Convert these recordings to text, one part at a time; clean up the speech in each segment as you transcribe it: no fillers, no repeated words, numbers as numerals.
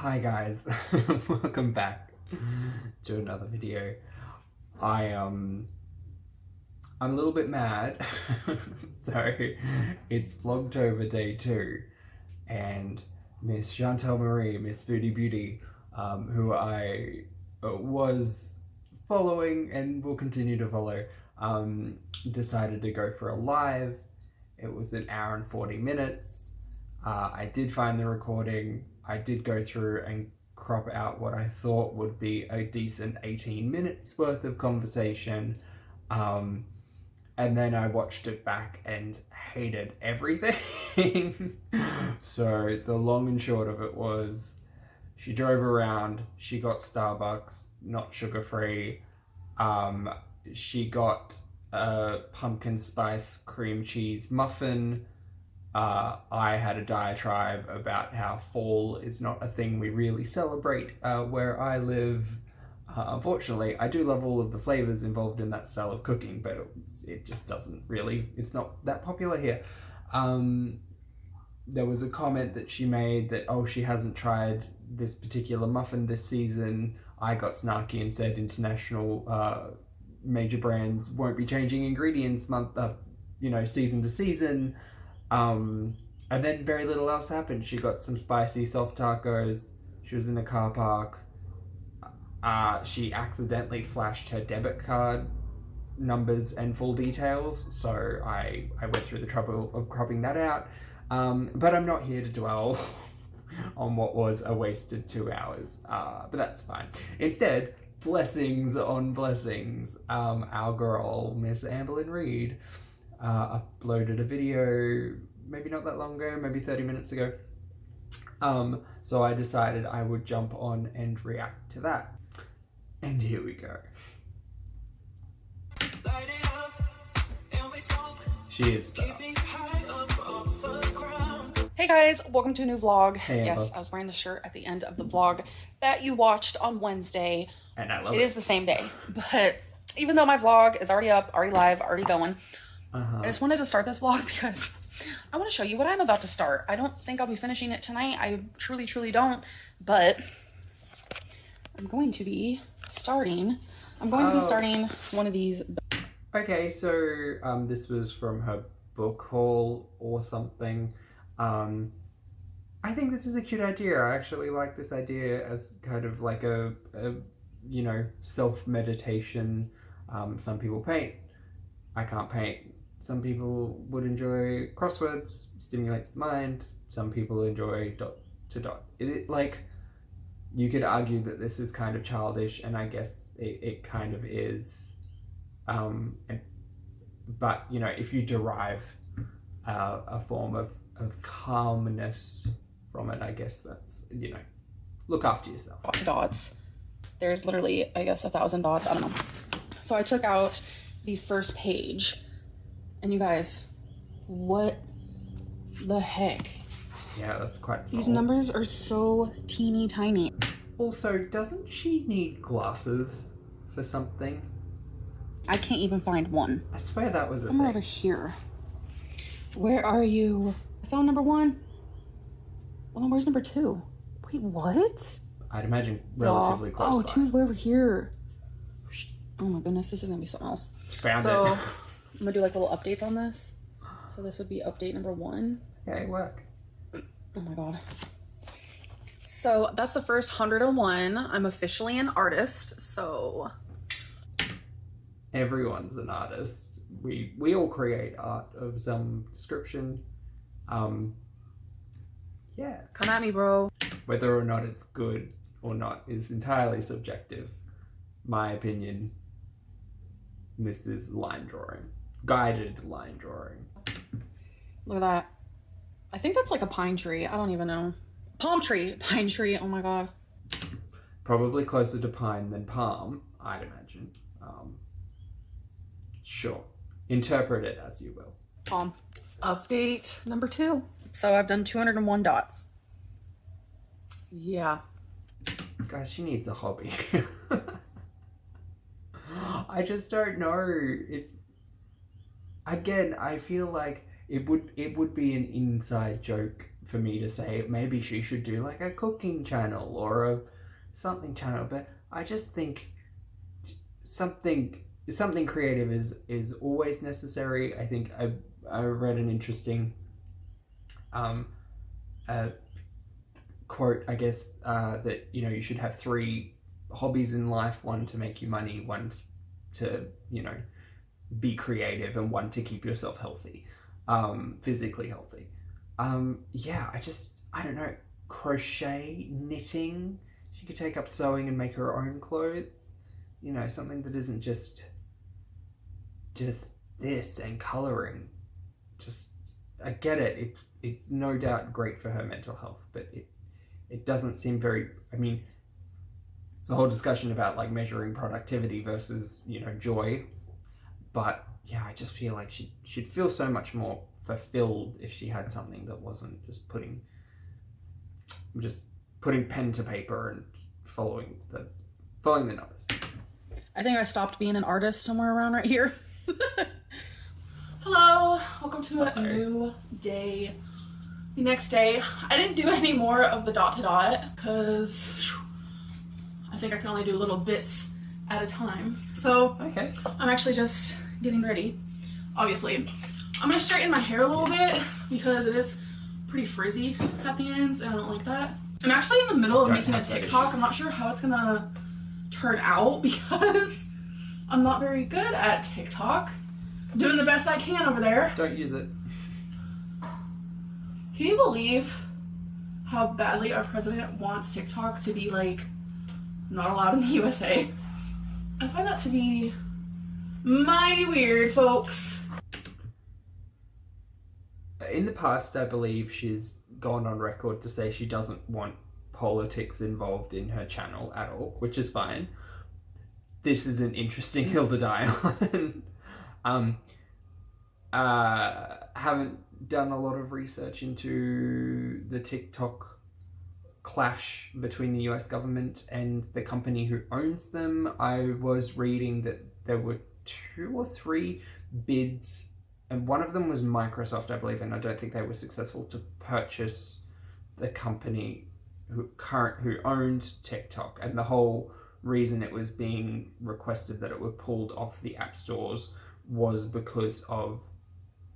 Hi guys, welcome back to another video. I'm a little bit mad. So it's Vlogtober day 2 and Miss Chantal Marie, Miss Foodie Beauty, who I was following and will continue to follow, decided to go for a live. It was an hour and 40 minutes. I did find the recording. I did go through and crop out what I thought would be a decent 18 minutes worth of conversation. And then I watched it back and hated everything. So the long and short of it was, she drove around, she got Starbucks, not sugar-free. She got a pumpkin spice cream cheese muffin. I had a diatribe about how fall is not a thing we really celebrate where I live. Unfortunately, I do love all of the flavors involved in that style of cooking, but it just doesn't really, it's not that popular here. There was a comment that she made that, oh, she hasn't tried this particular muffin this season. I got snarky and said international major brands won't be changing ingredients season to season. And then very little else happened. She got some spicy soft tacos. She was in a car park. She accidentally flashed her debit card numbers and full details, so I went through the trouble of cropping that out. But I'm not here to dwell on what was a wasted 2 hours, but that's fine. Instead, blessings on blessings. Our girl, Miss Amberlynn Reid, uploaded a video maybe not that long ago, maybe 30 minutes ago. So I decided I would jump on and react to that. And here we go. She is better. Hey guys, welcome to a new vlog. Hey, yes, Amber. I was wearing the shirt at the end of the vlog that you watched on Wednesday. And I love it. It is the same day, but even though my vlog is already up, already live, already going, I just wanted to start this vlog because I want to show you what I'm about to start. I don't think I'll be finishing it tonight. I truly don't, but I'm going to be starting. I'm going to be starting one of these. Okay, so this was from her book haul or something. I think this is a cute idea. I actually like this idea as kind of like a self-meditation. Some people paint. I can't paint. Some people would enjoy crosswords, stimulates the mind. Some people enjoy dot to dot. You could argue that this is kind of childish, and I guess it kind of is. But if you derive a form of calmness from it, I guess that's, look after yourself. Dots. There's literally, I guess, 1,000 dots. I don't know. So I took out the first page, and you guys, what the heck? Yeah, that's quite small. These numbers are so teeny tiny. Also, doesn't she need glasses for something? I can't even find one. I swear that was somewhere over here. Where are you? I found number 1. Well, then where's number 2? Wait, what? I'd imagine relatively close. Oh, 2's way over here. Oh my goodness, this is gonna be something else. Found it. I'm gonna do like little updates on this. So this would be update number 1. Okay, work. Oh my god. So that's the first 101. I'm officially an artist, so everyone's an artist. We all create art of some description. Yeah. Come at me, bro. Whether or not it's good or not is entirely subjective. My opinion, this is line drawing. Guided line drawing. Look at that. I think that's like a pine tree. I don't even know. Palm tree. Pine tree. Oh my god. Probably closer to pine than palm, I'd imagine. Sure. Interpret it as you will. Palm. Update number 2. So I've done 201 dots. Yeah. Guys, she needs a hobby. I just don't know if... Again, I feel like it would be an inside joke for me to say maybe she should do like a cooking channel or a something channel, but I just think something creative is always necessary. I think I read an interesting quote, I guess, that you should have 3 hobbies in life: one to make you money, one to be creative, and one to keep yourself healthy, physically healthy. I don't know, crochet, knitting. She could take up sewing and make her own clothes. Something that isn't just this and coloring. I get it. It's no doubt great for her mental health, but it doesn't seem very. I mean, the whole discussion about like measuring productivity versus joy, but yeah, I just feel like she'd feel so much more fulfilled if she had something that wasn't just putting pen to paper and following the numbers. I think I stopped being an artist somewhere around right here. Hello, welcome to a new day. The next day, I didn't do any more of the dot to dot because I think I can only do little bits at a time. So okay. I'm actually just getting ready. Obviously, I'm gonna straighten my hair a little bit because it is pretty frizzy at the ends and I don't like that. I'm actually in the middle of making a TikTok. I'm not sure how it's gonna turn out because I'm not very good at TikTok. Doing the best I can over there. Don't use it. Can you believe how badly our president wants TikTok to be like not allowed in the USA? I find that to be mighty weird, folks. In the past, I believe she's gone on record to say she doesn't want politics involved in her channel at all, which is fine. This is an interesting hill to die on. Haven't done a lot of research into the TikTok clash between the US government and the company who owns them. I was reading that there were 2 or 3 bids, and one of them was Microsoft, I believe, and I don't think they were successful to purchase the company who owned TikTok. And the whole reason it was being requested that it were pulled off the app stores was because of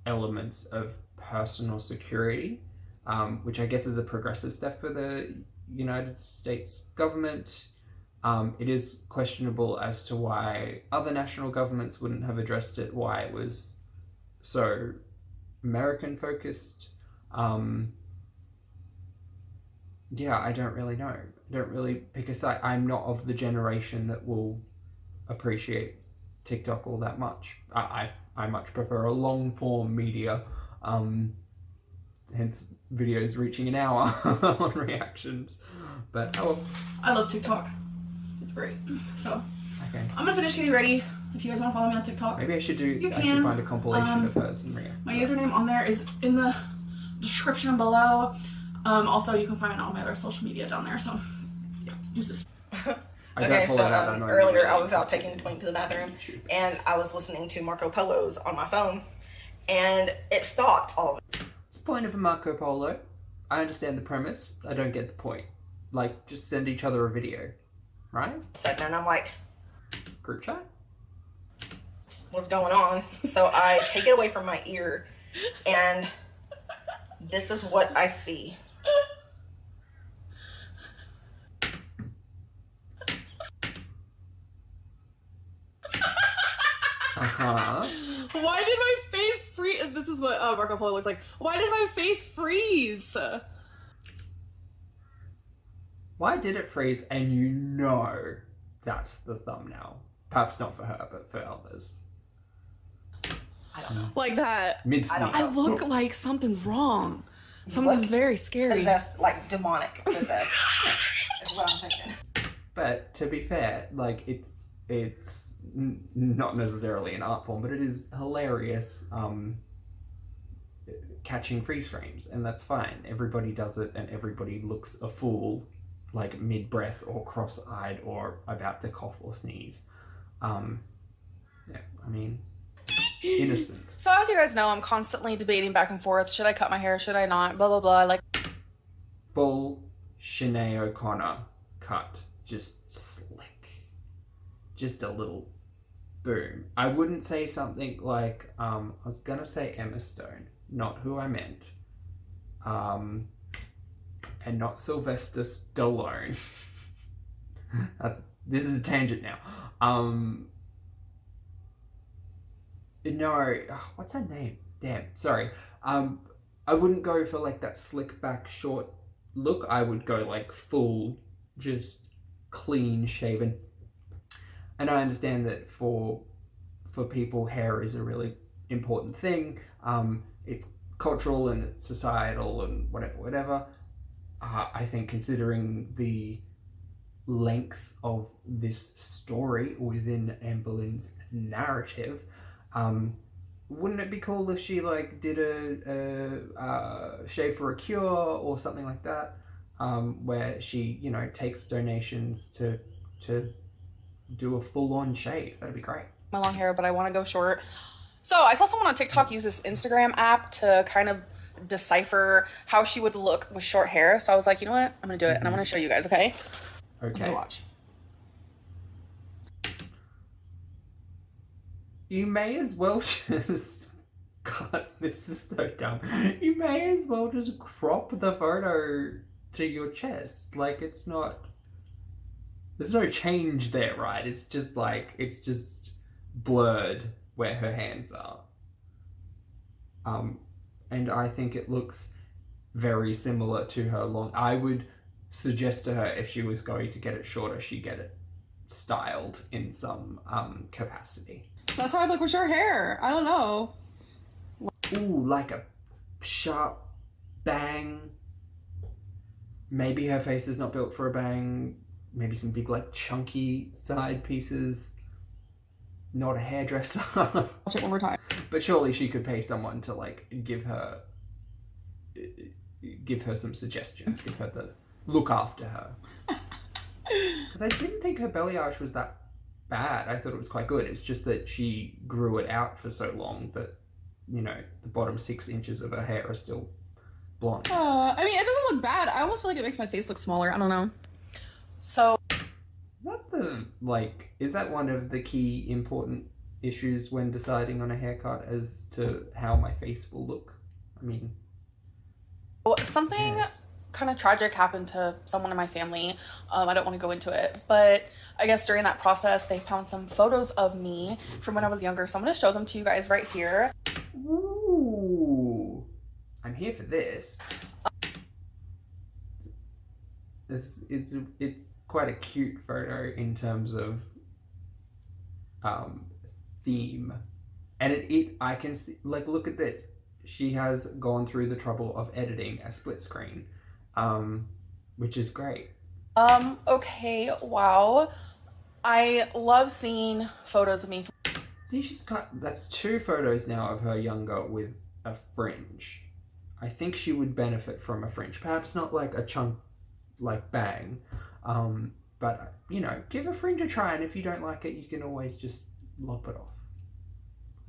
elements of personal security, which I guess is a progressive step for the United States government. It is questionable as to why other national governments wouldn't have addressed it, why it was so American focused. I don't really know. I don't really pick a side. I'm not of the generation that will appreciate TikTok all that much. I much prefer a long form media, hence videos reaching an hour on reactions. But I love TikTok. It's great. So okay, I'm gonna finish getting ready. If you guys want to follow me on TikTok, maybe I should find a compilation of hers and react. My username on there is in the description below. Also, you can find all my other social media down there. So yeah, deuces. Okay, so earlier I was out taking Twink to the bathroom, and I was listening to Marco Polo's on my phone, and it stopped all of it. What's the point of a Marco Polo? I understand the premise. I don't get the point. Like, just send each other a video, right? So then I'm like, group chat? What's going on? So I take it away from my ear, and this is what I see. Uh-huh. Why did my face freeze? This is what Marco Polo looks like. Why did my face freeze? Why did it freeze? And that's the thumbnail. Perhaps not for her, but for others. I don't know. Like that. Mid-sneeze. I look like something's wrong. Something very scary. Possessed, like demonic possessed. Is what I'm thinking. But to be fair, like it's not necessarily an art form, but it is hilarious catching freeze frames, and that's fine. Everybody does it, and everybody looks a fool, like mid-breath or cross-eyed or about to cough or sneeze. Innocent. So as you guys know, I'm constantly debating back and forth. Should I cut my hair? Should I not? Blah, blah, blah. Like, full Sinead O'Connor cut, just slick, just a little boom. I wouldn't say something like I was gonna say Emma Stone, not who I meant, and not Sylvester Stallone. This is a tangent now. No, what's her name? Damn, sorry. I wouldn't go for like that slick back short look. I would go like full, just clean shaven. And I understand that for people, hair is a really important thing. It's cultural and it's societal and whatever. I think considering the length of this story within Amberlynn's narrative, wouldn't it be cool if she like did a shave for a cure or something like that, where she, you know, takes donations to do a full-on shave? That'd be great. My long hair, but I want to go short. So I saw someone on TikTok use this Instagram app to kind of decipher how she would look with short hair. So I was like, you know what? I'm gonna do it, and I'm gonna show you guys. Okay. Okay. Watch. You may as well just God, this is so dumb. You may as well just crop the photo to your chest. Like, it's not, there's no change there, right? It's just like, it's just blurred where her hands are. And I think it looks very similar to her long. I would suggest to her, if she was going to get it shorter, she get it styled in some capacity. So that's how I look with short hair. I don't know. Ooh, like a sharp bang. Maybe her face is not built for a bang. Maybe some big, like, chunky side pieces. Not a hairdresser. Watch it one more time. But surely she could pay someone to, like, give her some suggestions. Give her the look after her. Because I didn't think her belly arch was that bad. I thought it was quite good. It's just that she grew it out for so long that, you know, the bottom 6 inches of her hair are still blonde. I mean, it doesn't look bad. I almost feel like it makes my face look smaller. I don't know. So, is that one of the key important issues when deciding on a haircut as to how my face will look? I mean, something kind of tragic happened to someone in my family. I don't want to go into it, but I guess during that process, they found some photos of me from when I was younger. So I'm going to show them to you guys right here. Ooh, I'm here for this. It's quite a cute photo in terms of theme, and I can see, like, look at this. She has gone through the trouble of editing a split screen, which is great. Okay, wow. I love seeing photos of me. See, that's 2 photos now of her younger with a fringe. I think she would benefit from a fringe. Perhaps not like a chunk, like bang, but, you know, give a fringe a try, and if you don't like it, you can always just lop it off.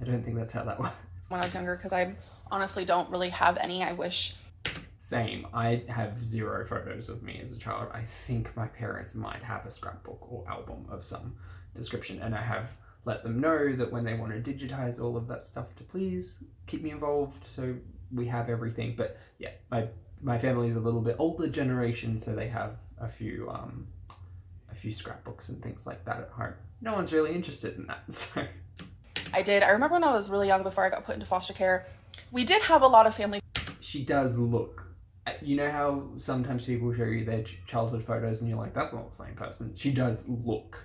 I don't think that's how that works. When I was younger, because I honestly don't really have any. I wish. Same. I have 0 photos of me as a child. I think my parents might have a scrapbook or album of some description, and I have let them know that when they want to digitize all of that stuff, to please keep me involved so we have everything. But yeah, my family is a little bit older generation, so they have a few scrapbooks and things like that at home. No one's really interested in that, so. I remember when I was really young, before I got put into foster care, we did have a lot of family. She does look, you know how sometimes people show you their childhood photos and you're like, that's not the same person. She does look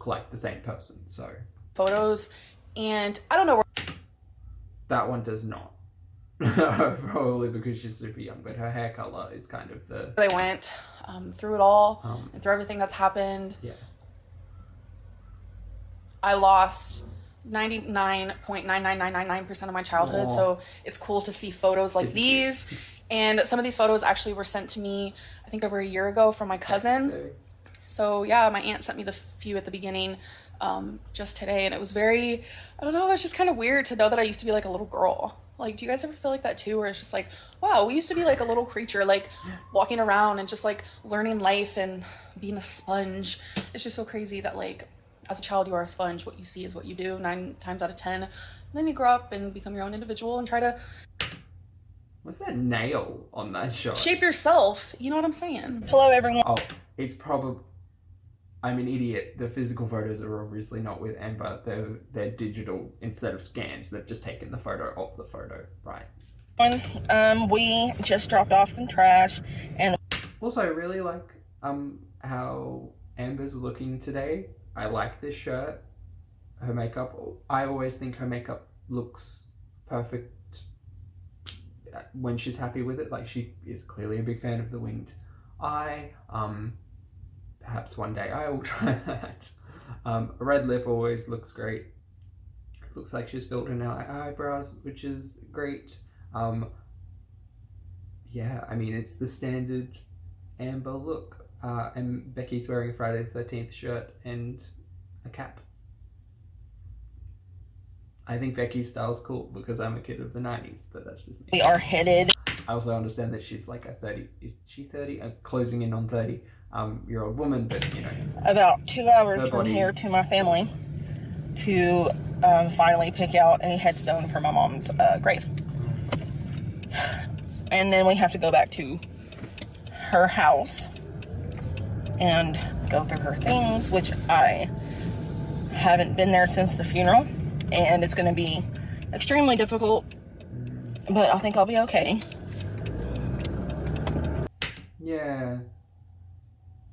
like the same person, so. Photos, and I don't know where. That one does not. Probably because she's super young, but her hair color is kind of the. They went through it all, and through everything that's happened. Yeah. I lost 99.99999% of my childhood. Aww. So it's cool to see photos like these. And some of these photos actually were sent to me, I think, over a year ago from my cousin. So yeah, my aunt sent me the few at the beginning just today. And it was very, I don't know, it's just kind of weird to know that I used to be like a little girl. Like, do you guys ever feel like that too, where it's just like, wow, we used to be like a little creature, like walking around and just like learning life and being a sponge. It's just so crazy that like as a child you are a sponge. What you see is what you do 9 times out of 10. And then you grow up and become your own individual and try to What's that nail on that shot? shape yourself. You know what I'm saying? Hello, everyone. Oh, it's probably... I'm an idiot. The physical photos are obviously not with Amber. They're digital instead of scans. They've just taken the photo of the photo, right? We just dropped off some trash, and also I really like how Amber's looking today. I like this shirt. Her makeup. I always think her makeup looks perfect when she's happy with it. Like, she is clearly a big fan of the winged eye. Perhaps one day I will try that. A red lip always looks great. It looks like she's filled in her eyebrows, which is great. Yeah, I mean, it's the standard Amber look. And Becky's wearing a Friday the 13th shirt and a cap. I think Becky's style's cool because I'm a kid of the 90s, but that's just me. we are headed. I also understand that she's like a 30, is she 30? Closing in on 30 year old woman, but you know. About 2 hours from here to my family to finally pick out a headstone for my mom's grave. And then we have to go back to her house and go through her things, which I haven't been there since the funeral, and it's going to be extremely difficult, but I think I'll be okay. Yeah.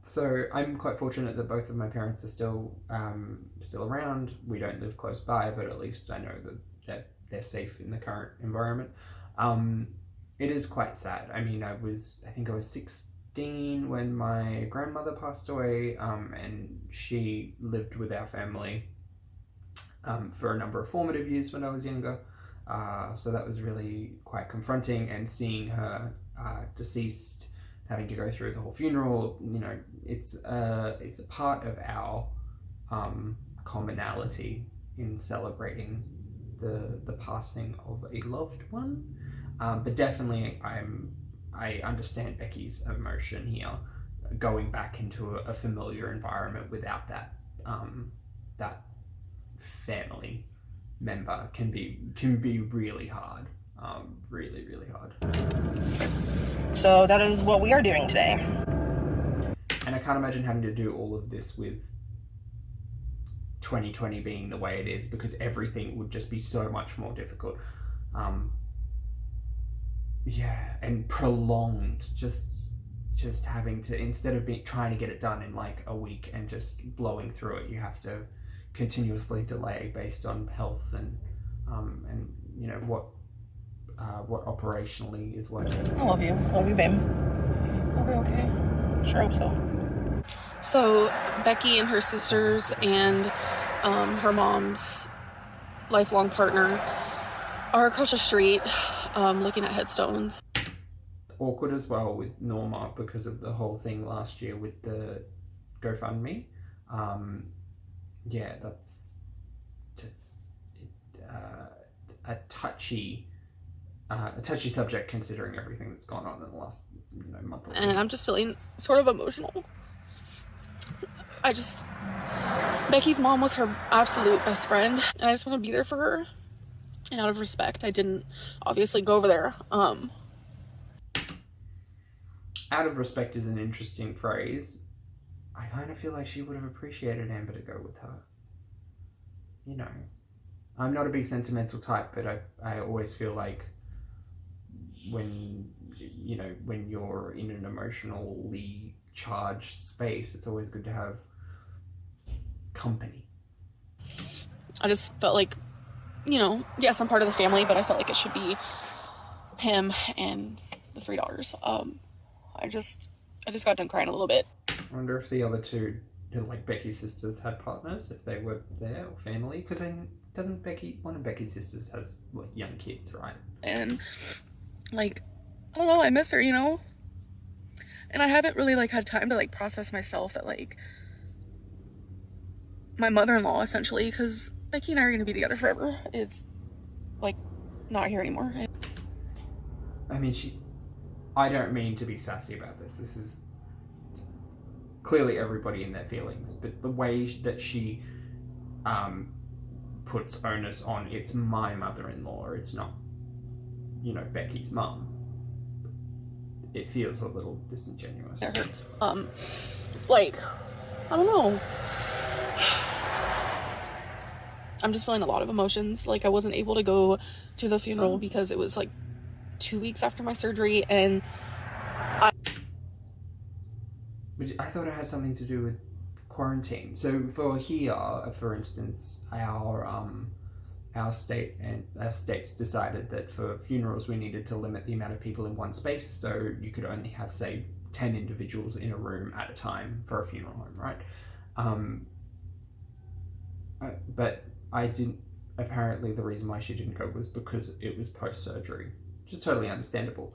So I'm quite fortunate that both of my parents are still around. We don't live close by, but at least I know that they're safe in the current environment. It is quite sad. I mean, I think I was 16 when my grandmother passed away, and she lived with our family for a number of formative years when I was younger. So that was really quite confronting, and seeing her deceased, having to go through the whole funeral, you know, it's a part of our commonality in celebrating the passing of a loved one. But definitely, I understand Becky's emotion here, going back into a familiar environment without that that family member can be really hard. Really, really hard. So that is what we are doing today. And I can't imagine having to do all of this with 2020 being the way it is, because everything would just be so much more difficult. Yeah, and prolonged, just having to, instead of trying to get it done in like a week and just blowing through it, you have to continuously delay based on health and you know what operationally is working. I love you, babe. Are we okay? Sure hope so. So Becky and her sisters and her mom's lifelong partner are across the street looking at headstones. Awkward as well with Norma because of the whole thing last year with the GoFundMe. Yeah, that's just a touchy subject considering everything that's gone on in the last month or two. And I'm just feeling sort of emotional. Becky's mom was her absolute best friend, and I just want to be there for her. And out of respect, I didn't obviously go over there. Out of respect is an interesting phrase. I kind of feel like she would have appreciated Amber to go with her. You know, I'm not a big sentimental type, but I always feel like when you're in an emotionally charged space, it's always good to have company. I just felt like, yes, I'm part of the family, but I felt like it should be him and the 3 daughters. I just got done crying a little bit. I wonder if the other two, like Becky's sisters, had partners, if they were there, or family, because then doesn't one of Becky's sisters has like young kids, right? And like, I don't know, I miss her, and I haven't really like had time to like process myself that like my mother-in-law, essentially, because Becky and I are gonna be together forever, is like not here anymore. I mean, I don't mean to be sassy about this. This is clearly everybody in their feelings, but the way that she puts onus on, it's my mother-in-law, it's not, you know, Becky's mum. It feels a little disingenuous. It hurts. Like, I don't know. I'm just feeling a lot of emotions. Like, I wasn't able to go to the funeral because it was like 2 weeks after my surgery, and But I thought it had something to do with quarantine. So for here, for instance, our states decided that for funerals we needed to limit the amount of people in one space, so you could only have, say, 10 individuals in a room at a time for a funeral home, right? But I didn't. Apparently, the reason why she didn't go was because it was post-surgery, which is totally understandable.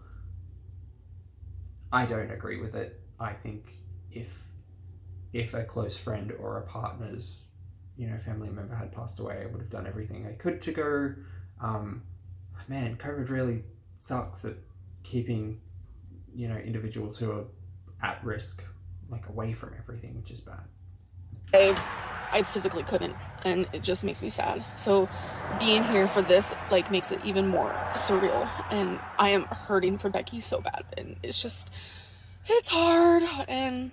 I don't agree with it. I think if a close friend or a partner's, you know, family member had passed away, I would have done everything I could to go. Man, COVID really sucks at keeping, you know, individuals who are at risk, like, away from everything, which is bad. I physically couldn't, and it just makes me sad. So being here for this, like, makes it even more surreal, and I am hurting for Becky so bad, and it's hard, and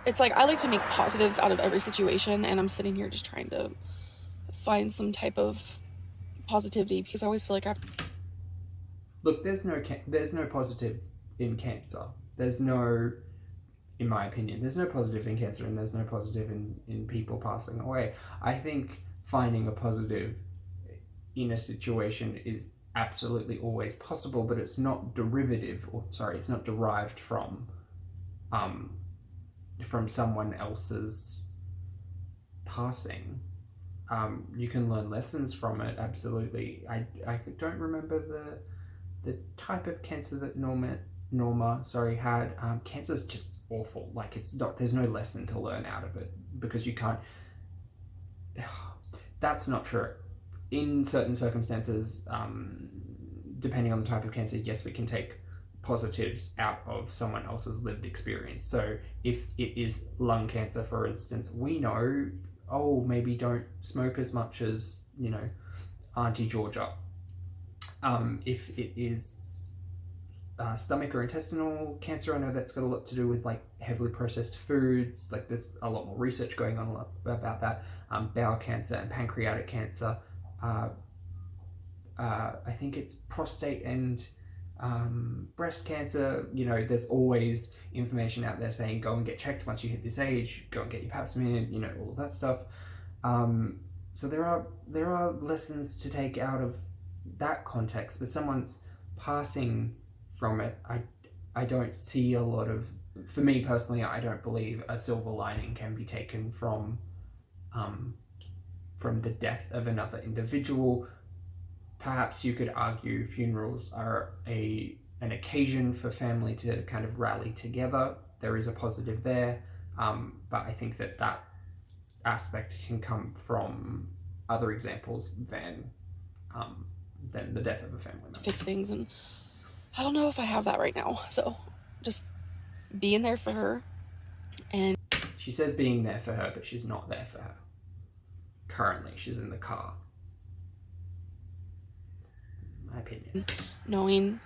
it's like, I like to make positives out of every situation, and I'm sitting here just trying to find some type of positivity, because I always feel like Look, there's no positive in cancer. There's no, in my opinion, there's no positive in cancer, and there's no positive in people passing away. I think finding a positive in a situation is absolutely always possible, but it's not it's not derived from someone else's passing. You can learn lessons from it, absolutely. I don't remember the type of cancer that Norma had. Cancer's just awful. Like, there's no lesson to learn out of it, because you can't. That's not true. In certain circumstances, depending on the type of cancer, yes, we can take positives out of someone else's lived experience. So if it is lung cancer, for instance, we know, maybe don't smoke as much as, you know, Auntie Georgia. If it is stomach or intestinal cancer, I know that's got a lot to do with, like, heavily processed foods. Like, there's a lot more research going on about that. Bowel cancer and pancreatic cancer. I think it's prostate and breast cancer. You know, there's always information out there saying, go and get checked once you hit this age, go and get your pap smeared, you know, all of that stuff. So there are lessons to take out of that context, but someone's passing from it, I don't see a lot of, for me personally, I don't believe a silver lining can be taken from the death of another individual. Perhaps you could argue funerals are an occasion for family to kind of rally together. There is a positive there, but I think that aspect can come from other examples than the death of a family member. fix things, and I don't know if I have that right now. So just being there for her. And she says being there for her, but she's not there for her. Currently, she's in the car. My opinion. Knowing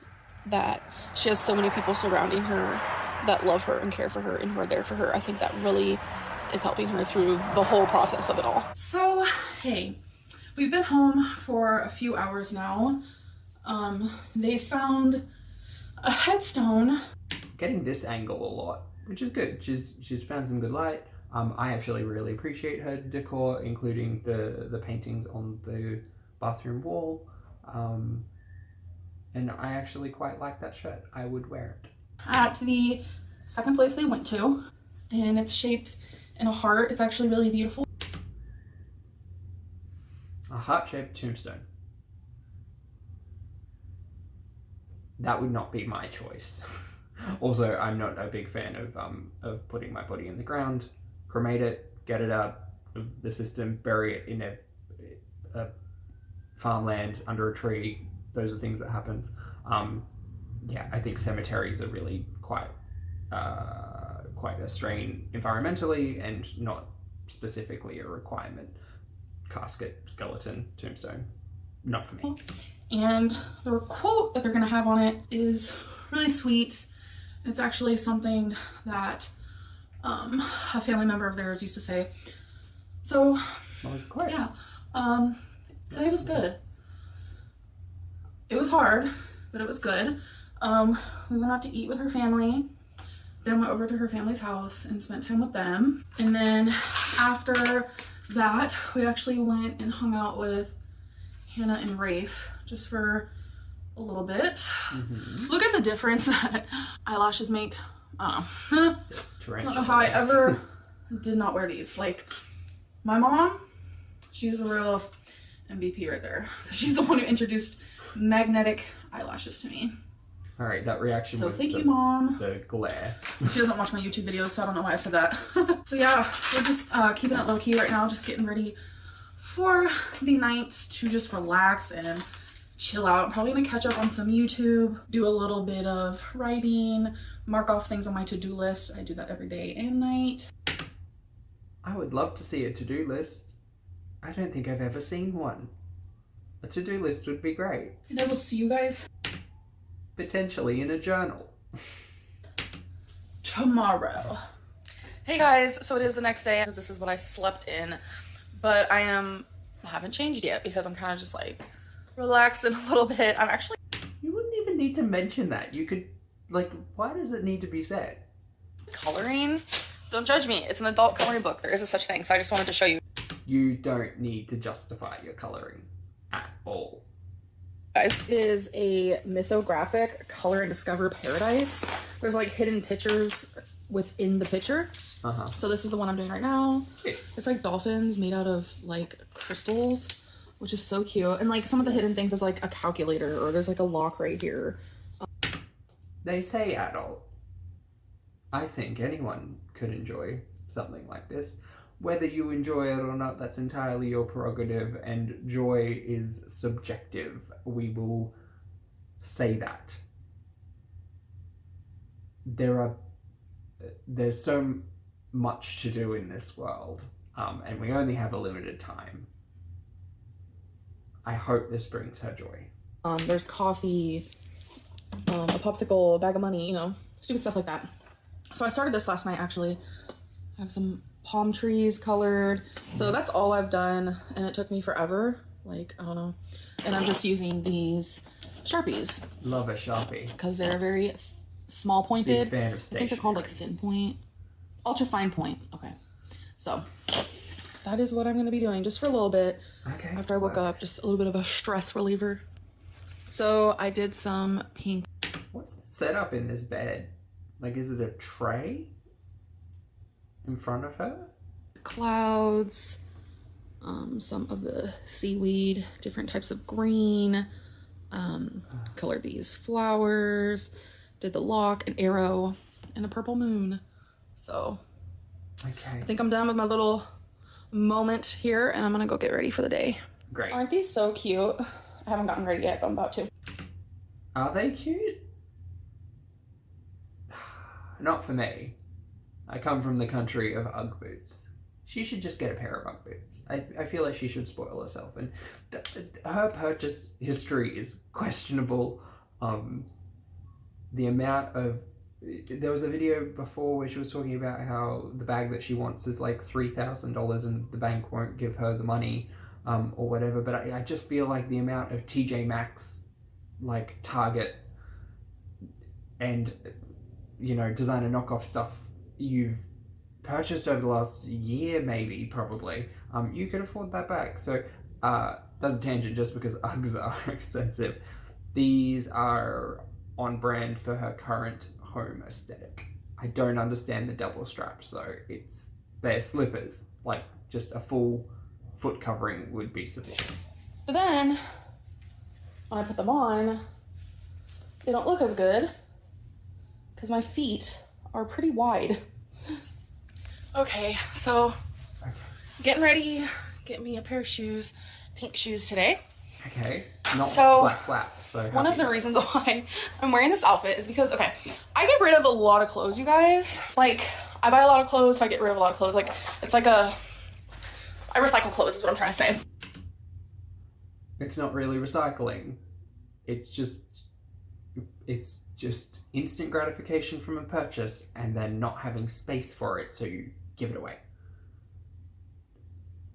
that she has so many people surrounding her that love her and care for her and who are there for her, I think that really is helping her through the whole process of it all. So, hey, we've been home for a few hours now. They found a headstone. Getting this angle a lot, which is good. She's found some good light. I actually really appreciate her decor, including the paintings on the bathroom wall. And I actually quite like that shirt. I would wear it. At the second place they went to, and it's shaped in a heart. It's actually really beautiful. A heart-shaped tombstone. That would not be my choice. Also, I'm not a big fan of putting my body in the ground, cremate it, get it out of the system, bury it in a farmland, under a tree. Those are things that happens. Yeah, I think cemeteries are really quite a strain environmentally and not specifically a requirement. Casket, skeleton, tombstone, not for me. And the quote that they're gonna have on it is really sweet. It's actually something that a family member of theirs used to say. So, What was the quote? yeah, today was good. It was hard, but it was good. We went out to eat with her family, then went over to her family's house and spent time with them. And then after that, we actually went and hung out with Hannah and Rafe just for a little bit. Mm-hmm. Look at the difference that eyelashes make. I don't know how I ever did not wear these. Like, my mom, she's the real MVP right there. She's the one who introduced magnetic eyelashes to me. All right, that reaction was thank you, Mom. The glare. She doesn't watch my YouTube videos, so I don't know why I said that. So yeah, we're just keeping it low-key right now, just getting ready for the night to just relax and chill out. I'm probably gonna catch up on some YouTube, do a little bit of writing, mark off things on my to-do list. I do that every day and night. I would love to see a to-do list. I don't think I've ever seen one. A to-do list would be great. And I will see you guys potentially in a journal tomorrow. Hey guys, so it is the next day because this is what I slept in, but I haven't changed yet because I'm kind of just like relaxing a little bit. You wouldn't even need to mention that. You could, like, why does it need to be said? Coloring? Don't judge me. It's an adult coloring book. There is a such thing, so I just wanted to show you. You don't need to justify your coloring at all. Guys, it is a mythographic color and discover paradise. There's like hidden pictures within the picture. So this is the one I'm doing right now. It's like dolphins made out of like crystals, which is so cute. And like some of the hidden things is like a calculator, or there's like a lock right here. They say adult. I think anyone could enjoy something like this. Whether you enjoy it or not, that's entirely your prerogative, and joy is subjective. We will say that. There's so much to do in this world, and we only have a limited time. I hope this brings her joy. There's coffee, a popsicle, a bag of money, you know, stupid stuff like that. So I started this last night, actually. I have some palm trees colored. So that's all I've done, and it took me forever. Like, I don't know. And I'm just using these Sharpies. Love a Sharpie. Because they're very small pointed. Big fan of stationery. I think they're called like thin point. Ultra fine point. Okay. So that is what I'm going to be doing just for a little bit. Okay. After I woke up, just a little bit of a stress reliever. So I did some pink. What's the setup in this bed? Like, is it a tray in front of her? Clouds, some of the seaweed, different types of green, colored these flowers, did the lock, an arrow, and a purple moon. So okay. I think I'm done with my little moment here, and I'm gonna go get ready for the day. Great. Aren't these so cute? I haven't gotten ready yet, but I'm about to. Are they cute? Not for me. I come from the country of Ugg boots. She should just get a pair of Ugg boots. I feel like she should spoil herself, and her purchase history is questionable. The amount of... There was a video before where she was talking about how the bag that she wants is like $3,000 and the bank won't give her the money, or whatever, but I just feel like the amount of TJ Maxx, like Target, and, you know, designer knockoff stuff you've purchased over the last year, maybe, probably, you could afford that bag. So that's a tangent just because Uggs are expensive. These are on brand for her current home aesthetic. I don't understand the double straps though. They're slippers, like just a full foot covering would be sufficient. But then when I put them on, they don't look as good because my feet are pretty wide. Okay, so getting ready, getting me a pair of shoes, pink shoes today. Okay. Not So, black flats. So one of the reasons why I'm wearing this outfit is because, okay, I get rid of a lot of clothes, you guys. Like, I buy a lot of clothes, so I get rid of a lot of clothes. Like, it's like I recycle clothes is what I'm trying to say. It's not really recycling. It's just instant gratification from a purchase and then not having space for it, so you give it away.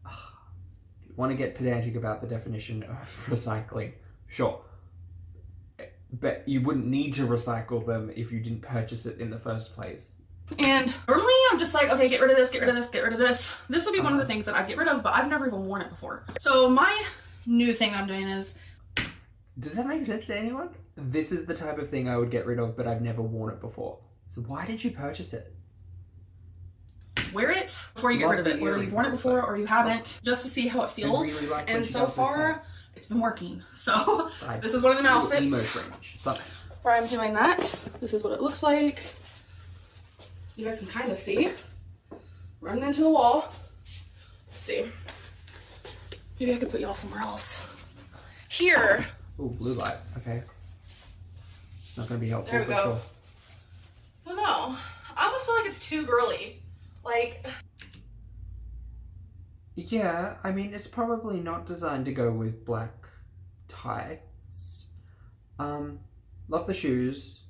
If you want to get pedantic about the definition of recycling, sure. But you wouldn't need to recycle them if you didn't purchase it in the first place. And normally I'm just like, okay, get rid of this, get rid of this, get rid of this. This would be one of the things that I'd get rid of, but I've never even worn it before. So my new thing that I'm doing is... Does that make sense to anyone? This is the type of thing I would get rid of, but I've never worn it before. So why did you purchase it? Wear it before you get rid of it, whether you've worn it before or you haven't, just to see how it feels. Really like and so far, it's been working. So this is one of them outfits emo fringe. where I'm doing that. This is what it looks like. You guys can kind of see. Running into the wall. Let's see. Maybe I could put y'all somewhere else. Here. Ooh, blue light. Okay. It's not going to be helpful. There we go. Sure. I don't know. I almost feel like it's too girly. Like... Yeah, I mean, it's probably not designed to go with black tights. Love the shoes.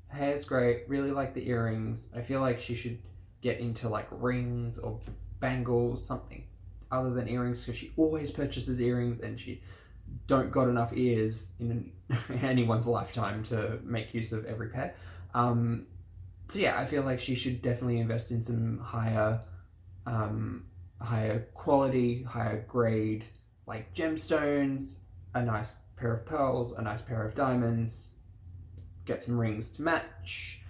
Hair's great. Really like the earrings. I feel like she should get into like rings or bangles, something other than earrings, because she always purchases earrings and she don't got enough ears in anyone's lifetime to make use of every pair. So yeah, I feel like she should definitely invest in some higher quality, higher grade, like gemstones, a nice pair of pearls, a nice pair of diamonds, get some rings to match.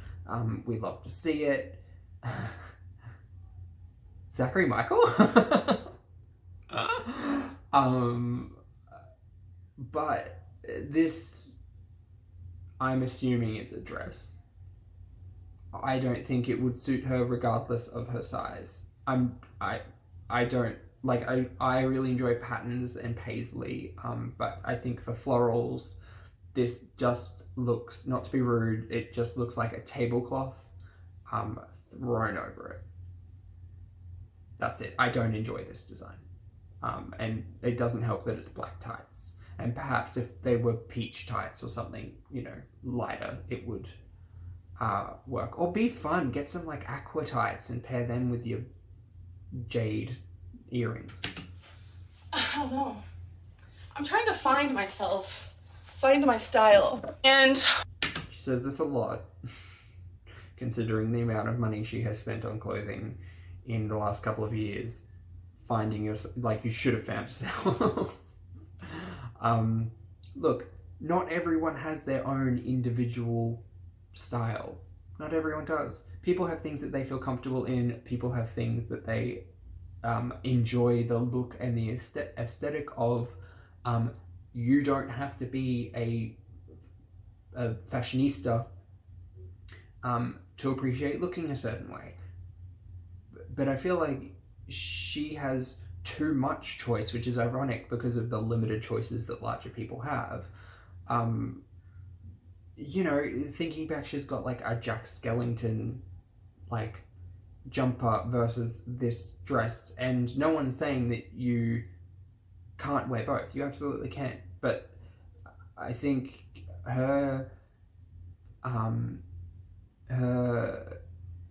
We love to see it. Zachary Michael? But this, I'm assuming it's a dress. I don't think it would suit her regardless of her size. I don't, like, I really enjoy patterns and paisley, but I think for florals, this just looks, not to be rude, it just looks like a tablecloth thrown over it. That's it. I don't enjoy this design. And it doesn't help that it's black tights. And perhaps if they were peach tights or something, you know, lighter, it would work. Or be fun. Get some like aqua tights and pair them with your jade earrings. I don't know. I'm trying to find myself, find my style. And she says this a lot, considering the amount of money she has spent on clothing in the last couple of years. Finding yourself, like, you should have found yourself. Look, not everyone has their own individual style. Not everyone does. People have things that they feel comfortable in. People have things that they enjoy the look and the aesthetic of. You don't have to be a fashionista to appreciate looking a certain way. But I feel like she has too much choice, which is ironic because of the limited choices that larger people have. You know, thinking back, she's got like a Jack Skellington like jumper versus this dress, and no one's saying that you can't wear both. You absolutely can. But I think her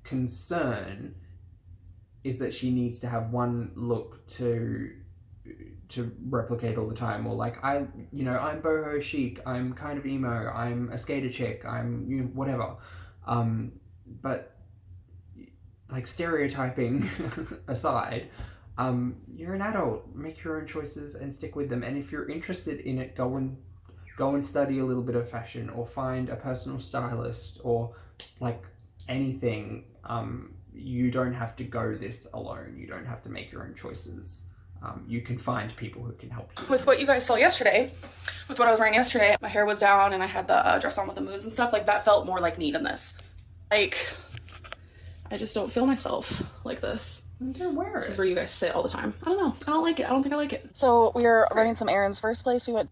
concern is that she needs to have one look to replicate all the time, or like, I'm boho chic, I'm kind of emo, I'm a skater chick, I'm, you know, whatever. But like, stereotyping aside, you're an adult, make your own choices and stick with them. And if you're interested in it, go and study a little bit of fashion, or find a personal stylist, or like anything. You don't have to go this alone. You don't have to make your own choices. You can find people who can help you. with what you guys saw yesterday, with what I was wearing yesterday, my hair was down and I had the dress on with the moons and stuff, like that felt more like me than this. Like, I just don't feel myself like this. Don't wear it. This is where you guys sit all the time. I don't know. I don't like it. I don't think I like it. So we are running some errands. First place we went.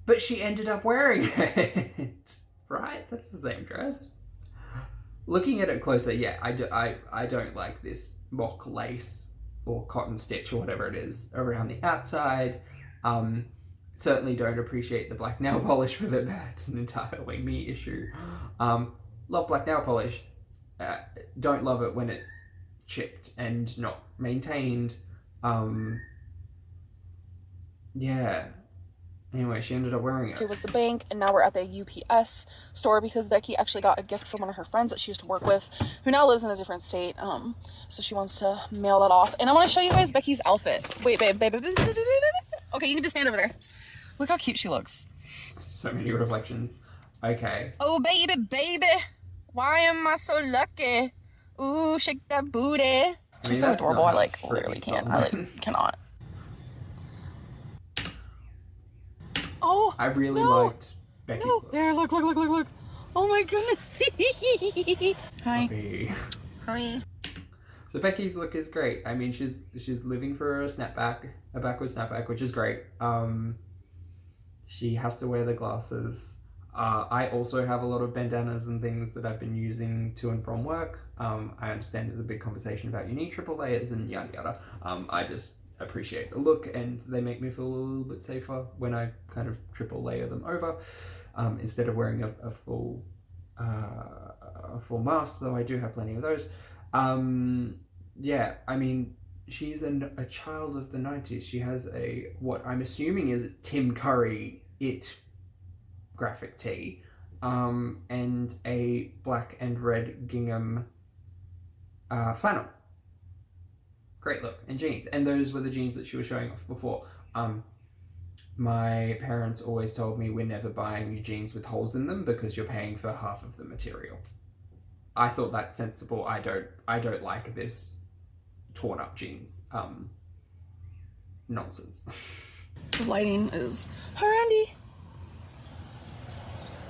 But she ended up wearing it, right? That's the same dress. Looking at it closer, yeah, I don't like this mock lace or cotton stitch or whatever it is around the outside. Certainly don't appreciate the black nail polish with it. That's an entirely me issue. Love black nail polish. Don't love it when it's chipped and not maintained. Yeah. Anyway, she ended up wearing it. It was the bank, and now we're at the UPS store because Becky actually got a gift from one of her friends that she used to work with, who now lives in a different state. So she wants to mail that off. And I want to show you guys Becky's outfit. Wait, babe. Okay, you can just stand over there. Look how cute she looks. So many reflections. Okay. Oh, baby. Why am I so lucky? Ooh, shake that booty. She's so adorable. I literally can't. I cannot. Oh, I really liked Becky's look. There, look. Oh my goodness. Hi. Puppy. Hi. So Becky's look is great. I mean, she's living for a backward snapback, which is great. She has to wear the glasses. I also have a lot of bandanas and things that I've been using to and from work. I understand there's a big conversation about you need triple layers and yada yada. I just appreciate the look, and they make me feel a little bit safer when I kind of triple layer them over, instead of wearing a full mask, though I do have plenty of those. Yeah, I mean, she's a child of the 90s. She has what I'm assuming is Tim Curry graphic tee, and a black and red gingham flannel. Great look. And jeans. And those were the jeans that she was showing off before. My parents always told me we're never buying you jeans with holes in them because you're paying for half of the material. I thought that's sensible. I don't like this torn up jeans. Nonsense. The lighting is horrendous.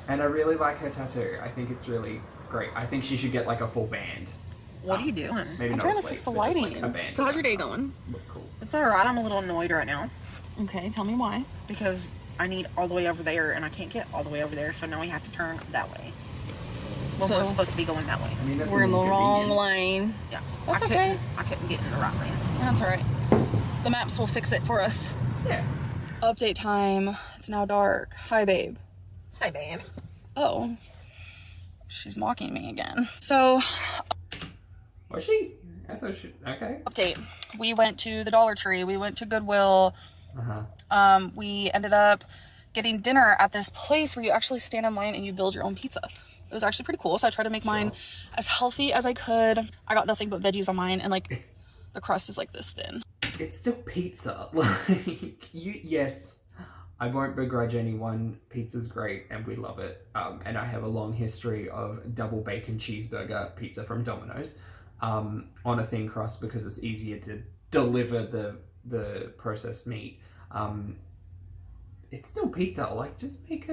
And I really like her tattoo. I think it's really great. I think she should get like a full band. What are you doing? Maybe I'm not trying a to fix sleeve, the but just lighting. like a band. So how's your day going? Look cool. It's alright. I'm a little annoyed right now Okay, tell me why. because I need all the way over there and I can't get all the way over there, so now we have to turn that way. Well, So- we're supposed to be going that way. I mean, that's We're in an the wrong inconvenience. lane. Yeah. That's I okay. couldn't get in the right lane. That's all right. The maps will fix it for us. Yeah. Update time. It's now dark. Hi, babe. Hey, babe. Oh. She's mocking me again. So, Was she? I thought she... Okay. update. We went to the Dollar Tree. We went to Goodwill. Uh-huh. We ended up getting dinner at this place where you actually stand in line and you build your own pizza. It was actually pretty cool. So I tried to make mine as healthy as I could. I got nothing but veggies on mine, and like the crust is like this thin. It's still pizza. Like, yes, I won't begrudge anyone. Pizza's great and we love it. And I have a long history of double bacon cheeseburger pizza from Domino's on a thin crust because it's easier to deliver the processed meat. It's still pizza. Like, just make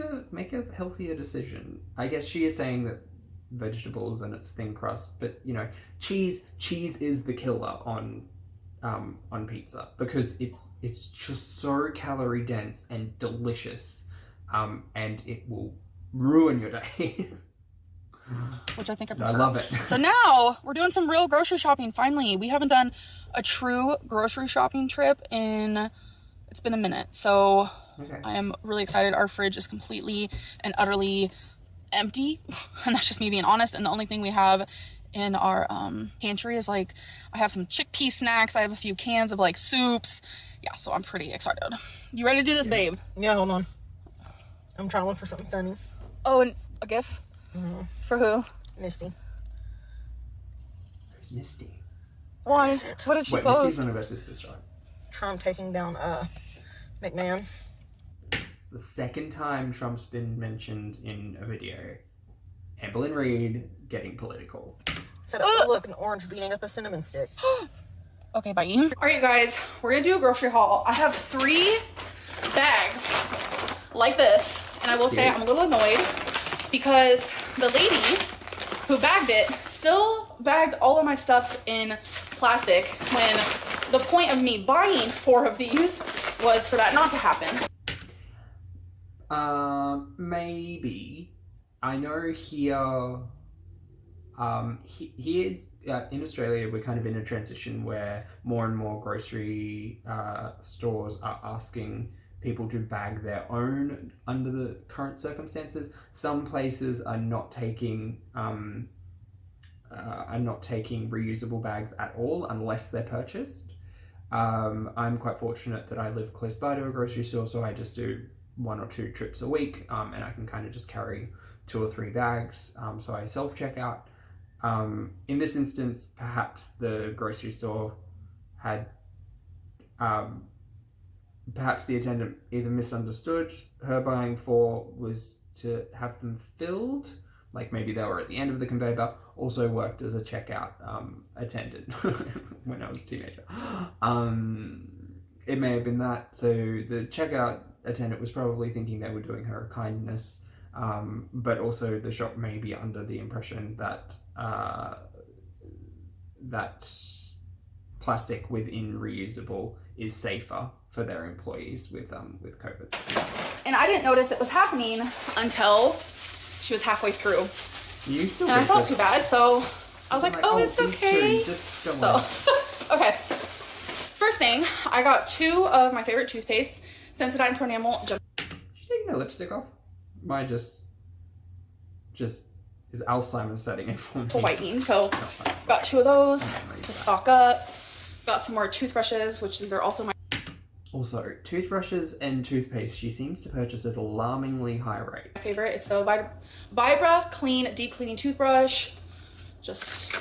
a healthier decision. I guess she is saying that vegetables and it's thin crust, but you know, cheese is the killer on pizza because it's just so calorie dense and delicious, and it will ruin your day. Which I think I I prefer. love it. So now we're doing some real grocery shopping. Finally, we haven't done a true grocery shopping trip it's been a minute. So Okay. I am really excited. Our fridge is completely and utterly empty, and that's just me being honest. And the only thing we have in our pantry is like, I have some chickpea snacks. I have a few cans of like soups. Yeah, so I'm pretty excited. You ready to do this, babe? Yeah, hold on. I'm trying to look for something funny. Oh, and a gift? Mm-hmm. For who? Misty. Who's Misty? Why? What did she Wait, post? Misty's one of her sisters, right? Trump taking down McMahon. It's the second time Trump's been mentioned in a video. Amberlynn Reid getting political. Set up to look an orange beating up a cinnamon stick. Okay, bye. All right, you guys, we're gonna do a grocery haul. I have 3 bags like this, and I will say I'm a little annoyed because the lady who bagged it still bagged all of my stuff in plastic when the point of me buying 4 of these was for that not to happen. Maybe. I know here, here in Australia, we're kind of in a transition where more and more grocery stores are asking people to bag their own under the current circumstances. Some places are not taking reusable bags at all unless they're purchased. I'm quite fortunate that I live close by to a grocery store, so I just do 1 or 2 trips a week, and I can kind of just carry 2 or 3 bags. So I self-checkout. In this instance, perhaps the grocery store had perhaps the attendant either misunderstood her buying 4 was to have them filled, like maybe they were at the end of the conveyor belt. Also worked as a checkout attendant when I was a teenager. It may have been that. So the checkout attendant was probably thinking they were doing her a kindness, but also the shop may be under the impression that that plastic within reusable is safer for their employees with COVID. And I didn't notice it was happening until she was halfway through. You still and I felt too bad, so I was like, oh, it's okay. Just don't So, worry. okay. First thing, I got 2 of my favorite toothpaste, Sensodyne Pro Enamel. Did you take my lipstick off? Mine just is Alzheimer's setting in for me. Whitening, so got 2 of those to stock up. Got some more toothbrushes, which these are also my Also, toothbrushes and toothpaste she seems to purchase at alarmingly high rates. favorite. It's the Vibra Clean Deep Cleaning Toothbrush. Just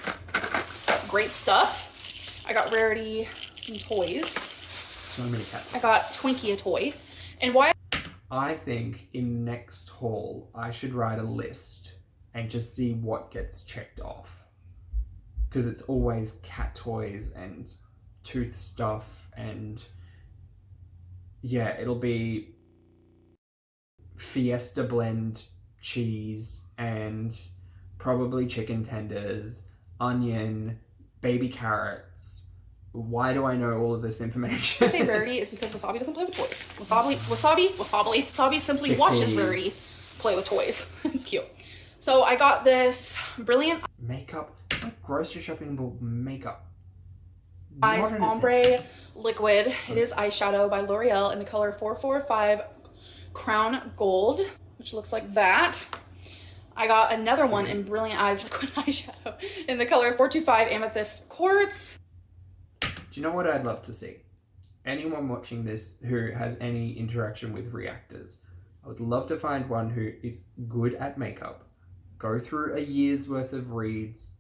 great stuff. I got Rarity some toys. So many cats. I got Twinkie a toy. And why I think in next haul, I should write a list and just see what gets checked off. Because it's always cat toys and tooth stuff, and yeah, it'll be Fiesta blend cheese and probably chicken tenders, onion, baby carrots. Why do I know all of this information? I say Rarity is because Wasabi doesn't play with toys. Wasabi simply watches Rarity play with toys. It's cute. So I got this brilliant Makeup, grocery shopping about makeup. Eyes Ombre Liquid. It is eyeshadow by L'Oreal in the color 445 Crown Gold, which looks like that. I got another one in Brilliant Eyes Liquid Eyeshadow in the color 425 Amethyst Quartz. Do you know what I'd love to see? Anyone watching this who has any interaction with reactors, I would love to find one who is good at makeup, go through a year's worth of Reed's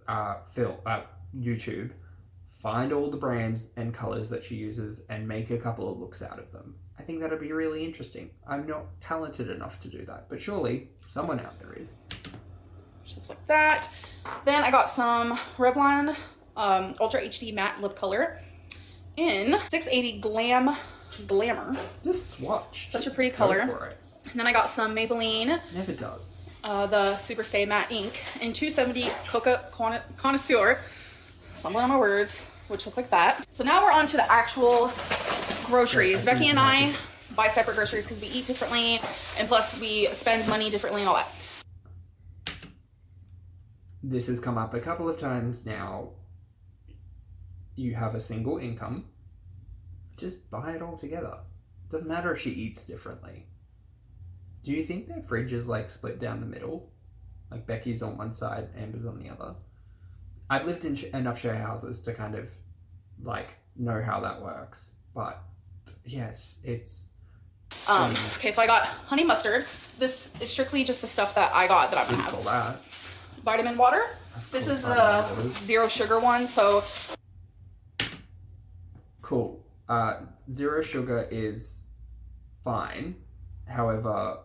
YouTube, find all the brands and colors that she uses and make a couple of looks out of them. I think that'd be really interesting. I'm not talented enough to do that, but surely someone out there is. Which looks like that. Then I got some Revlon Ultra HD Matte Lip Color in 680 Glamour. Just swatch. Such a Just pretty go color. for it. And then I got some Maybelline, Never does. the Super Stay Matte Ink in 270 Coca Connoisseur. Stumbling on my words, which look like that. So now we're on to the actual groceries. Becky and I buy separate groceries because we eat differently, and plus we spend money differently and all that. This has come up a couple of times now. You have a single income, just buy it all together. Doesn't matter if she eats differently. Do you think their fridge is like split down the middle? Like Becky's on one side, Amber's on the other? I've lived in enough share houses to kind of like know how that works, but yes, it's okay, so I got honey mustard. This is strictly just the stuff that I got that I'm gonna have. all that. Vitamin water. This is the zero sugar one, so cool. Zero sugar is fine. However,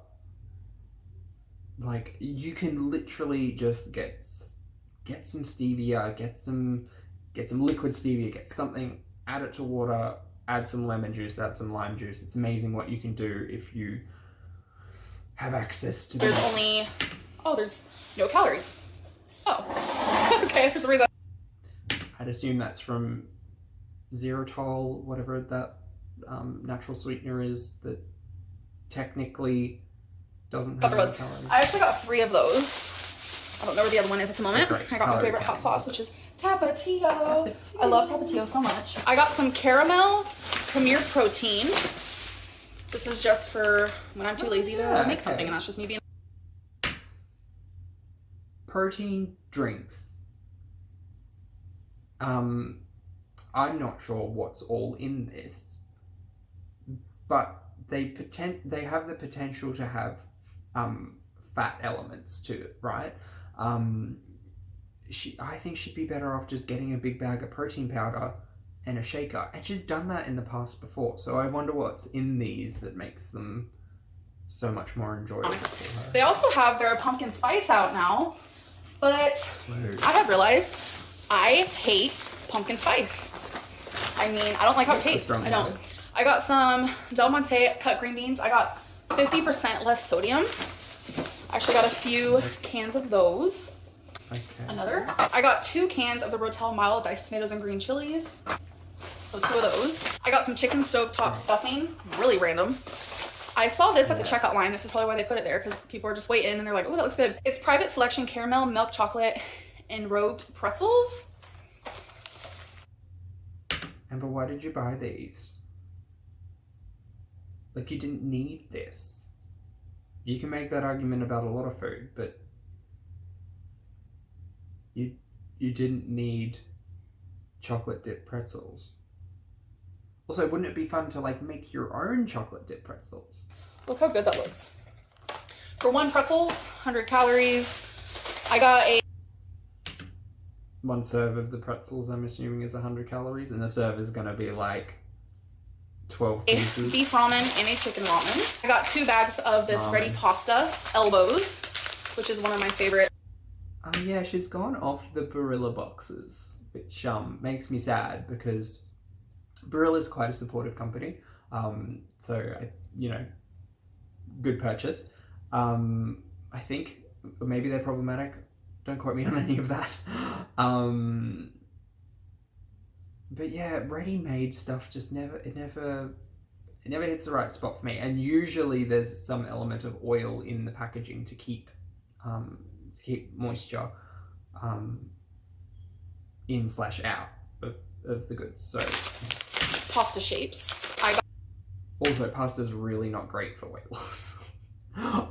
like you can literally just get some stevia, get some liquid stevia, get something, add it to water, add some lemon juice, add some lime juice. It's amazing what you can do if you have access to there's there's no calories. Oh, okay, for some reason. I'd assume that's from xylitol, whatever that natural sweetener is that technically doesn't have any calories. I actually got 3 of those. I don't know where the other one is at the moment. I got my favorite hot sauce, which is Tapatio. I love Tapatio so much. I got some caramel Premier protein. This is just for when I'm too lazy to make something, and that's just me being. Protein drinks. I'm not sure what's all in this, but they have the potential to have fat elements to it, right? I think she'd be better off just getting a big bag of protein powder and a shaker, and she's done that in the past before. So I wonder what's in these that makes them so much more enjoyable for her. They also have their pumpkin spice out now, but I have realized I hate pumpkin spice. I mean, I don't like how it tastes. I don't. I got some Del Monte cut green beans. I got 50% less sodium. I actually got a few cans of those. Okay. I got 2 cans of the Rotel mild diced tomatoes and green chilies. So 2 of those. I got some chicken stovetop stuffing. Really random. I saw this at the checkout line. This is probably why they put it there, because people are just waiting and they're like, oh, that looks good. It's private selection caramel, milk chocolate, and enrobed pretzels. Amber, why did you buy these? Like, you didn't need this. You can make that argument about a lot of food, but you didn't need chocolate dipped pretzels. Also, wouldn't it be fun to like make your own chocolate dipped pretzels? Look how good that looks. For 1 pretzels, 100 calories. I got a 1 serve of the pretzels, I'm assuming, is 100 calories, and a serve is gonna be like 12 pieces. Beef ramen and a chicken ramen. I got 2 bags of this ready pasta, elbows, which is one of my favorite. Yeah, she's gone off the Barilla boxes, which makes me sad because Barilla is quite a supportive company. So good purchase. I think maybe they're problematic. Don't quote me on any of that. But yeah, ready-made stuff just never hits the right spot for me. And usually there's some element of oil in the packaging to keep moisture in/out of the goods. So pasta shapes. Also, pasta's really not great for weight loss.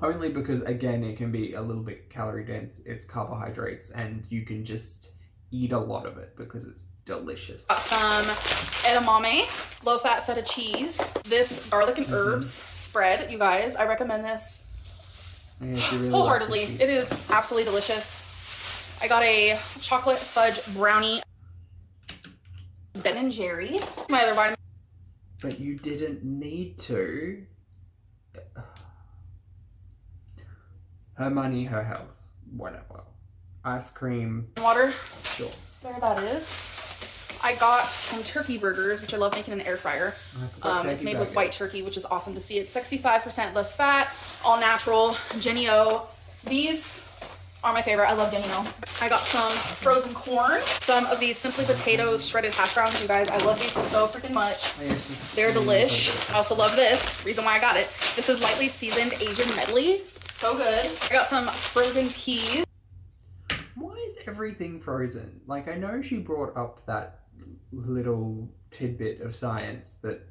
Only because, again, it can be a little bit calorie dense. It's carbohydrates, and you can just eat a lot of it because it's delicious. Got some edamame, low-fat feta cheese. This garlic and herbs spread, you guys. I recommend this really wholeheartedly. It is absolutely delicious. I got a chocolate fudge brownie. Ben & Jerry. My other vitamin. But you didn't need to. Her money, her health. Whatever. Ice cream. Water. Sure. There that is. I got some turkey burgers, which I love making in the air fryer. It's made with white turkey, which is awesome to see. It's 65% less fat, all natural, Jenny-O. These are my favorite. I love Jenny-O. I got some frozen corn, some of these Simply Potatoes shredded hash browns. You guys, I love these so freaking much. They're delish. I also love this. Reason why I got it. This is lightly seasoned Asian medley. So good. I got some frozen peas. Why is everything frozen? Like, I know she brought up that little tidbit of science that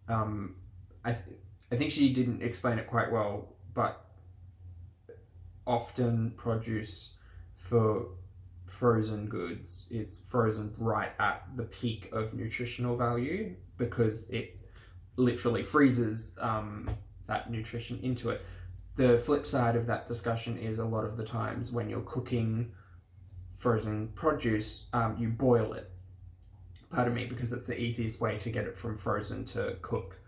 I think she didn't explain it quite well, but often produce for frozen goods, it's frozen right at the peak of nutritional value because it literally freezes that nutrition into it. The flip side of that discussion is a lot of the times when you're cooking frozen produce, you boil it. Pardon me, because it's the easiest way to get it from frozen to cook.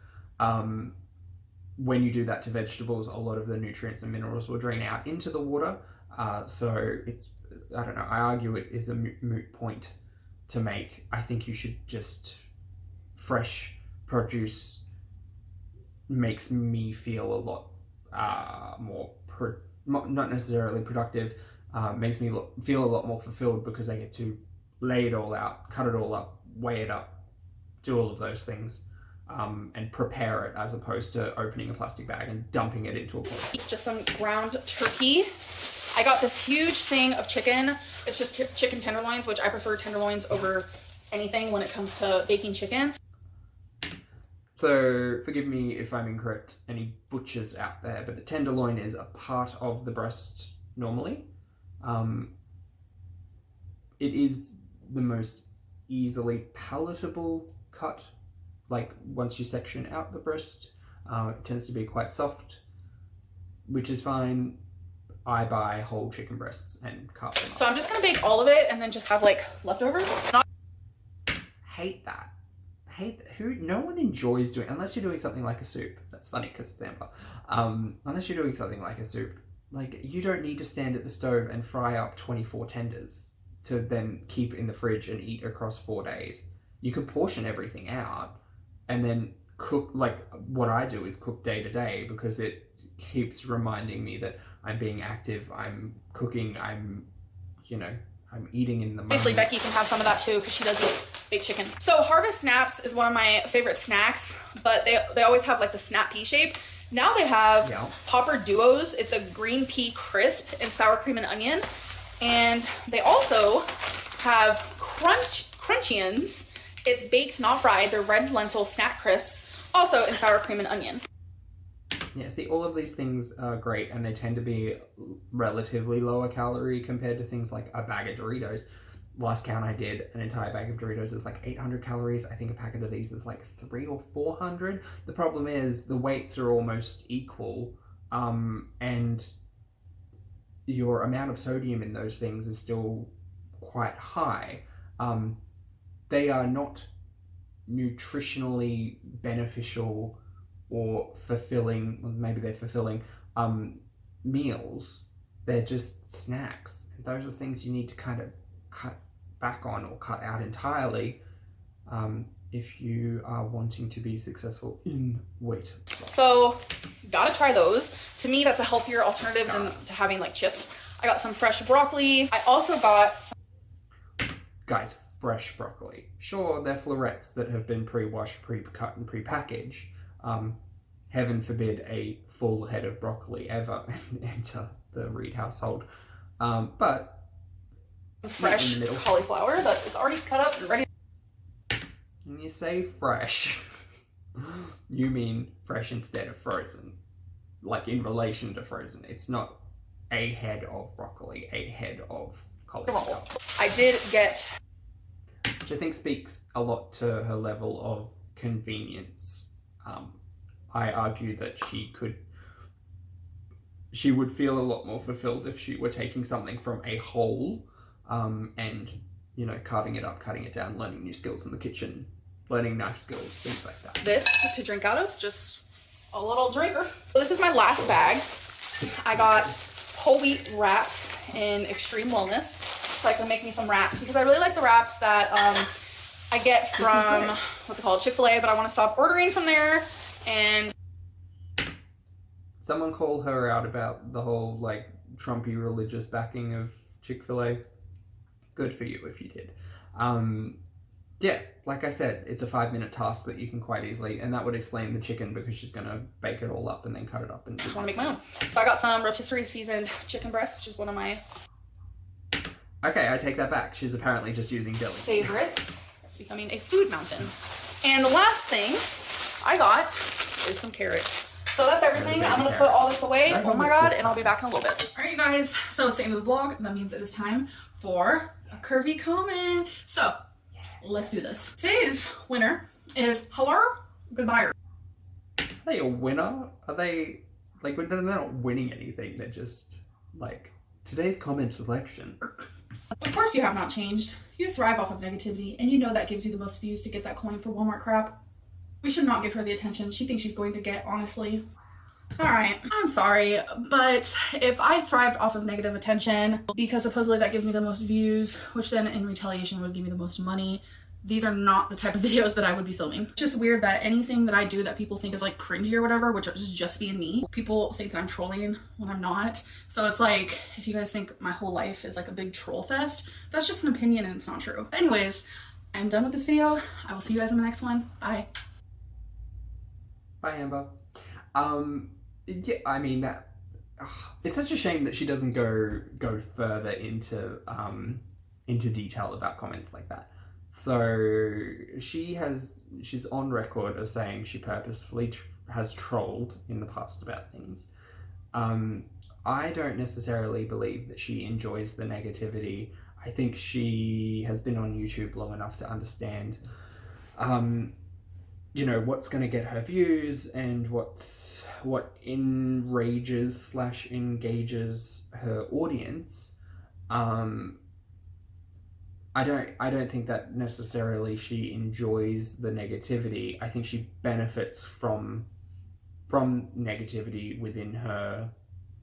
When you do that to vegetables, a lot of the nutrients and minerals will drain out into the water. So it's, I don't know, I argue it is a moot point to make. I think you should just, fresh produce makes me feel a lot more, not necessarily productive, makes me feel a lot more fulfilled because I get to lay it all out, cut it all up, weigh it up, do all of those things, and prepare it as opposed to opening a plastic bag and dumping it into a pot. Just some ground turkey. I got this huge thing of chicken. It's just chicken tenderloins, which I prefer tenderloins over anything when it comes to baking chicken. So forgive me if I'm incorrect, any butchers out there, but the tenderloin is a part of the breast normally. It is the most easily palatable cut. Like once you section out the breast, it tends to be quite soft, which is fine. I buy whole chicken breasts and cut them up. So I'm just gonna bake all of it and then just have like leftovers. Hate that. No one enjoys doing, unless you're doing something like a soup. That's funny because it's Amber. Unless you're doing something like a soup, like you don't need to stand at the stove and fry up 24 tenders to then keep in the fridge and eat across 4 days. You can portion everything out and then cook. Like what I do is cook day to day because it keeps reminding me that I'm being active, I'm cooking, I'm eating in the moment. Obviously Becky can have some of that too because she does eat baked chicken. So Harvest Snaps is one of my favorite snacks, but they always have like the snap pea shape. Now they have Popper Duos. It's a green pea crisp and sour cream and onion. And they also have Crunchians. It's baked, not fried. They're red lentil snack crisps, also in sour cream and onion. Yeah, see, all of these things are great, and they tend to be relatively lower calorie compared to things like a bag of Doritos. Last count I did, an entire bag of Doritos is like 800 calories. I think a packet of these is like 300 or 400. The problem is the weights are almost equal, and your amount of sodium in those things is still quite high. They are not nutritionally beneficial or fulfilling, maybe they're fulfilling meals. They're just snacks. Those are things you need to kind of cut back on or cut out entirely if you are wanting to be successful in weight loss. So gotta try those. To me, that's a healthier alternative to having like chips. I got some fresh broccoli. I also got Guys, fresh broccoli. Sure, they're florets that have been pre-washed, pre-cut, and pre-packaged. Heaven forbid a full head of broccoli ever enter the Reed household. But fresh cauliflower that is already cut up and ready. When you say fresh, you mean fresh instead of frozen. Like in relation to frozen. It's not a head of broccoli, a head of cauliflower. I did get... Which I think speaks a lot to her level of convenience. I argue that she would feel a lot more fulfilled if she were taking something from a whole and, carving it up, cutting it down, learning new skills in the kitchen, learning knife skills, things like that. This to drink out of, just a little drinker. So this is my last bag. I got whole wheat wraps in extreme wellness, so I can make me some wraps because I really like the wraps that I get from, what's it called, Chick-fil-A, but I want to stop ordering from there. And someone call her out about the whole like Trumpy religious backing of Chick-fil-A. Good for you if you did. Yeah, like I said, it's a 5-minute task that you can quite easily, and that would explain the chicken because she's gonna bake it all up and then cut it up and I want to make my own. So I got some rotisserie seasoned chicken breast, which is one of my Okay, I take that back. She's apparently just using deli favorites. It's becoming a food mountain. And the last thing I got is some carrots. So that's everything. I'm gonna put all this away. Oh my god, and I'll be back in a little bit. All right, you guys. So it's the end of the vlog. That means it is time for a curvy comment. So let's do this. Today's winner is hello, goodbye. Are they a winner? Are they like they're not winning anything? They're just like today's comment selection. Of course you have not changed. You thrive off of negativity, and you know that gives you the most views to get that coin for Walmart crap. We should not give her the attention she thinks she's going to get, honestly. Alright, I'm sorry, but if I thrived off of negative attention, because supposedly that gives me the most views, which then in retaliation would give me the most money, these are not the type of videos that I would be filming. It's just weird that anything that I do that people think is like cringy or whatever, which is just being me, people think that I'm trolling when I'm not. So it's like, if you guys think my whole life is like a big troll fest, that's just an opinion and it's not true. Anyways, I'm done with this video. I will see you guys in the next one. Bye. Bye, Amber. Yeah, I mean, that it's such a shame that she doesn't go further into detail about comments like that. So she's on record as saying she purposefully has trolled in the past about things. I don't necessarily believe that she enjoys the negativity. I think she has been on YouTube long enough to understand, you know, what's going to get her views and what enrages / engages her audience. I don't think that necessarily she enjoys the negativity. I think she benefits from negativity within her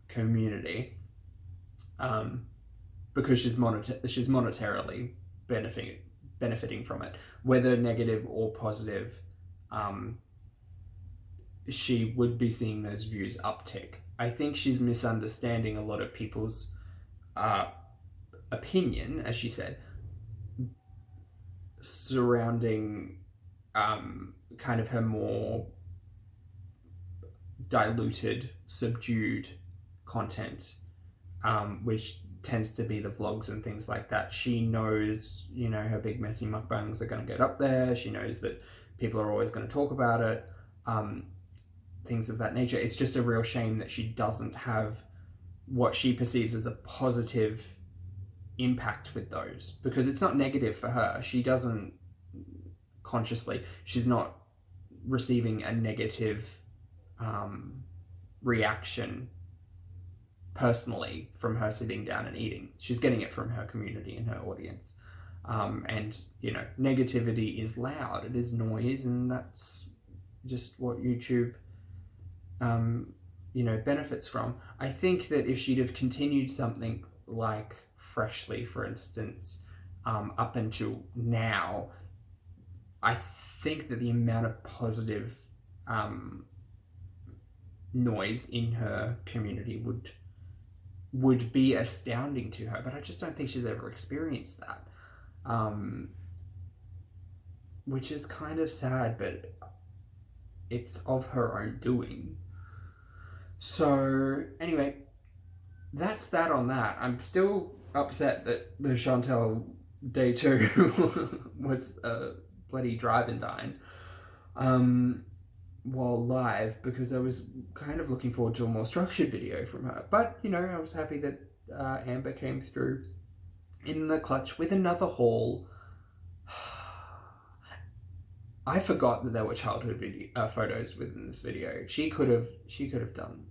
community, because she's monetarily benefiting from it, whether negative or positive. She would be seeing those views uptick. I think she's misunderstanding a lot of people's opinion, as she said, surrounding kind of her more diluted, subdued content, which tends to be the vlogs and things like that. She knows, you know, her big messy mukbangs are going to get up there. She knows that people are always going to talk about it, things of that nature. It's just a real shame that she doesn't have what she perceives as a positive impact with those, because it's not negative for her. She doesn't consciously, she's not receiving a negative reaction personally from her sitting down and eating. She's getting it from her community and her audience. And, you know, negativity is loud, it is noise, and that's just what YouTube, you know, benefits from. I think that if she'd have continued something like Freshly, for instance, up until now, I think that the amount of positive noise in her community would be astounding to her, but I just don't think she's ever experienced that, which is kind of sad, but it's of her own doing. So anyway, that's that on that. I'm still upset that the Chantel Day 2 was a bloody drive and dine while live, because I was kind of looking forward to a more structured video from her. But, you know, I was happy that Amber came through in the clutch with another haul. I forgot that there were childhood photos within this video. She could have done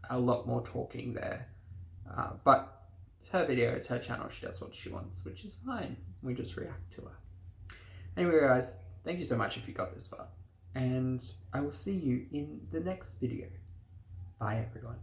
a lot more talking there, but it's her video, it's her channel, she does what she wants, which is fine. We just react to her. Anyway, guys, thank you so much if you got this far, and I will see you in the next video. Bye, everyone.